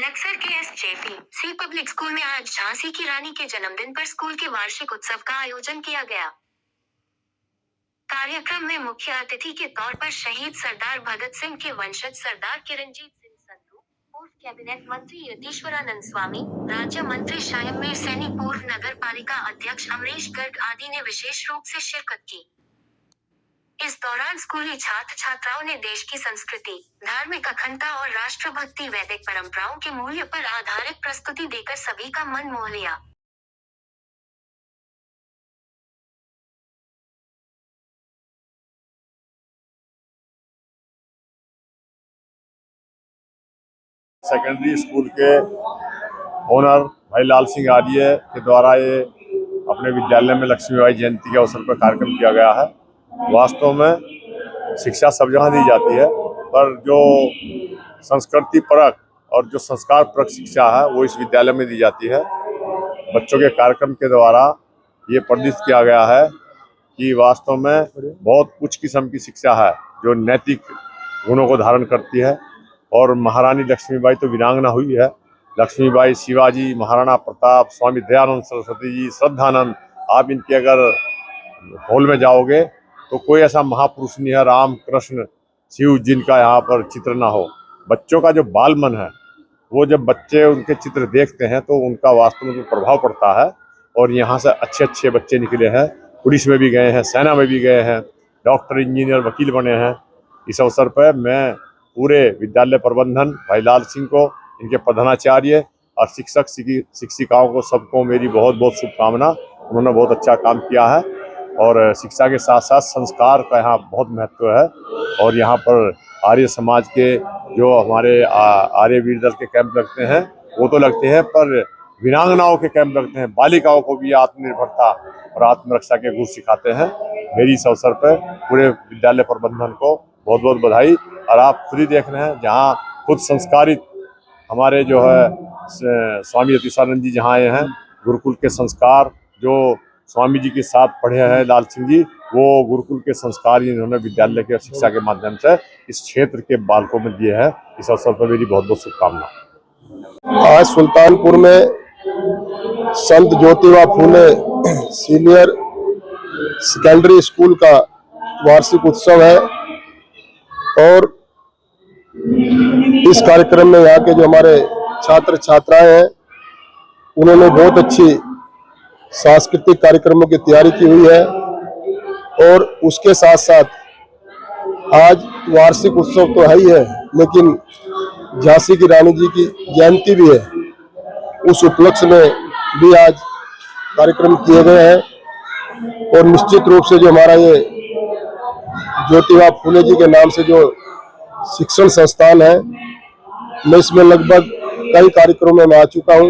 लक्सर के SJP public school में आज झांसी की रानी के जन्मदिन पर स्कूल के वार्षिक उत्सव का आयोजन किया गया। कार्यक्रम में मुख्य अतिथि के तौर पर शहीद सरदार भगत सिंह के वंशज सरदार किरणजीत सिंह संधू, पूर्व कैबिनेट मंत्री यतीश्वरानंद स्वामी, राज्य मंत्री शायमवीर सैनी, पूर्व नगर पालिका अध्यक्ष अमरीश गर्ग आदि ने विशेष रूप से शिरकत की। इस दौरान स्कूली छात्र छात्राओं ने देश की संस्कृति, धार्मिक अखंडता और राष्ट्रभक्ति वैदिक परंपराओं के मूल्य पर आधारित प्रस्तुति देकर सभी का मन मोह लिया। सेकेंडरी स्कूल के ओनर भाई लाल सिंह आर्य के द्वारा ये अपने विद्यालय में लक्ष्मीबाई जयंती के अवसर पर कार्यक्रम किया गया है। वास्तव में शिक्षा सब जगह दी जाती है, पर जो संस्कृति परक और जो संस्कार परक शिक्षा है वो इस विद्यालय में दी जाती है। बच्चों के कार्यक्रम के द्वारा ये प्रदर्शित किया गया है कि वास्तव में बहुत उच्च किस्म की शिक्षा है जो नैतिक गुणों को धारण करती है। और महारानी लक्ष्मीबाई तो वीरांगना हुई है, लक्ष्मीबाई, शिवाजी, महाराणा प्रताप, स्वामी दयानंद सरस्वती जी, श्रद्धानंद, आप इनके अगर हॉल में जाओगे तो कोई ऐसा महापुरुष नहीं है, राम कृष्ण शिव जिनका यहाँ पर चित्र ना हो। बच्चों का जो बाल मन है वो जब बच्चे उनके चित्र देखते हैं तो उनका वास्तव में प्रभाव पड़ता है। और यहाँ से अच्छे अच्छे बच्चे निकले हैं, पुलिस में भी गए हैं, सेना में भी गए हैं, डॉक्टर, इंजीनियर, वकील बने हैं। इस अवसर पर मैं पूरे विद्यालय प्रबंधन भाई लाल सिंह को, इनके प्रधानाचार्य और शिक्षक शिक्षिकाओं को, सबको मेरी बहुत बहुत शुभकामना। उन्होंने बहुत अच्छा काम किया है और शिक्षा के साथ साथ संस्कार का यहाँ बहुत महत्व है। और यहाँ पर आर्य समाज के जो हमारे आर्य वीर दल के कैंप लगते हैं वो तो लगते हैं, पर वीरांगनाओं के कैंप लगते हैं, बालिकाओं को भी आत्मनिर्भरता और आत्मरक्षा के गुण सिखाते हैं। मेरी इस अवसर पर पूरे विद्यालय प्रबंधन को बहुत बहुत बधाई। और आप खुद ही देख रहे हैं, जहाँ खुद संस्कारित हमारे जो है स्वामी यतीश्वरानंद जी जहाँ आए हैं, गुरुकुल के संस्कार जो स्वामी जी के साथ पढ़े हैं लाल सिंह जी, वो गुरुकुल के संस्कार इन्होंने विद्यालय के शिक्षा के माध्यम से इस क्षेत्र के बालकों में दिए हैं। इस अवसर पर मेरी बहुत बहुत शुभकामना। आज सुल्तानपुर में संत Jyotiba Phule senior secondary school का वार्षिक उत्सव है और इस कार्यक्रम में यहाँ के जो हमारे छात्र छात्राएं हैं उन्होंने बहुत अच्छी सांस्कृतिक कार्यक्रमों की तैयारी की हुई है। और उसके साथ साथ आज वार्षिक उत्सव तो है ही है, लेकिन झांसी की रानी जी की जयंती भी है। उस उपलक्ष्य में भी आज कार्यक्रम किए गए हैं। और निश्चित रूप से जो हमारा ये ज्योतिबा फूले जी के नाम से जो शिक्षण संस्थान है, मैं इसमें लगभग कई कार्यक्रमों में आ चुका हूँ।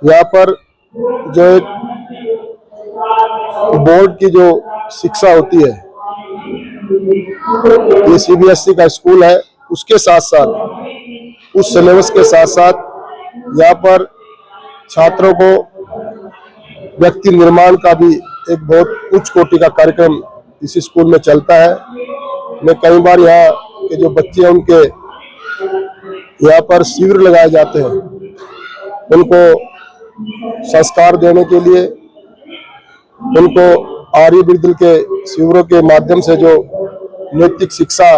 यहाँ पर जो एक बोर्ड की जो शिक्षा होती है, ये CBSE का स्कूल है, उसके साथ साथ उस सिलेबस के साथ साथ यहाँ पर छात्रों को व्यक्ति निर्माण का भी एक बहुत उच्च कोटि का कार्यक्रम इस स्कूल में चलता है। मैं कई बार यहाँ के जो बच्चे हैं उनके यहाँ पर शिविर लगाए जाते हैं, उनको संस्कार देने के लिए, उनको आर्य विद्यालय के शिविरों के माध्यम से जो नैतिक शिक्षा,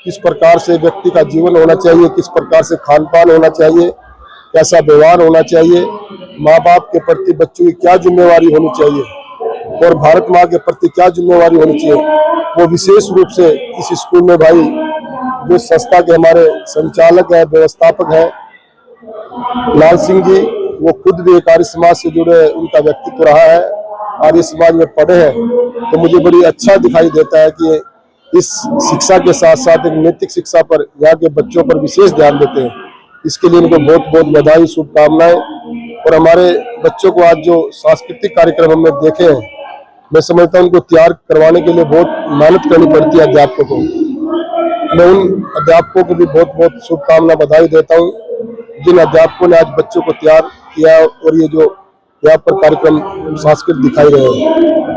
किस प्रकार से व्यक्ति का जीवन होना चाहिए, किस प्रकार से खान पान होना चाहिए, कैसा व्यवहार होना चाहिए, माँ बाप के प्रति बच्चों की क्या जिम्मेवारी होनी चाहिए और भारत माँ के प्रति क्या जिम्मेवारी होनी चाहिए, वो विशेष रूप से इस स्कूल में भाई जो संस्था के हमारे संचालक है, व्यवस्थापक है लाल सिंह जी, वो खुद भी एक आर्य समाज से जुड़े उनका व्यक्तित्व रहा है, आर्य समाज में पढ़े हैं, तो मुझे बड़ी अच्छा दिखाई देता है कि इस शिक्षा के साथ साथ एक नैतिक शिक्षा पर यहाँ के बच्चों पर विशेष ध्यान देते हैं। इसके लिए इनको बहुत बहुत बधाई, शुभकामनाएं। और हमारे बच्चों को आज जो सांस्कृतिक कार्यक्रम हमने देखे हैं, मैं समझता हूँ उनको तैयार करवाने के लिए बहुत मेहनत करनी पड़ती है अध्यापकों को। मैं उन अध्यापकों को भी बहुत बहुत शुभकामना, बधाई देता हूँ जिन अध्यापकों ने आज बच्चों को तैयार किया और ये जो यहाँ पर कार्यक्रम सांस्कृतिक दिखाई रहे हैं।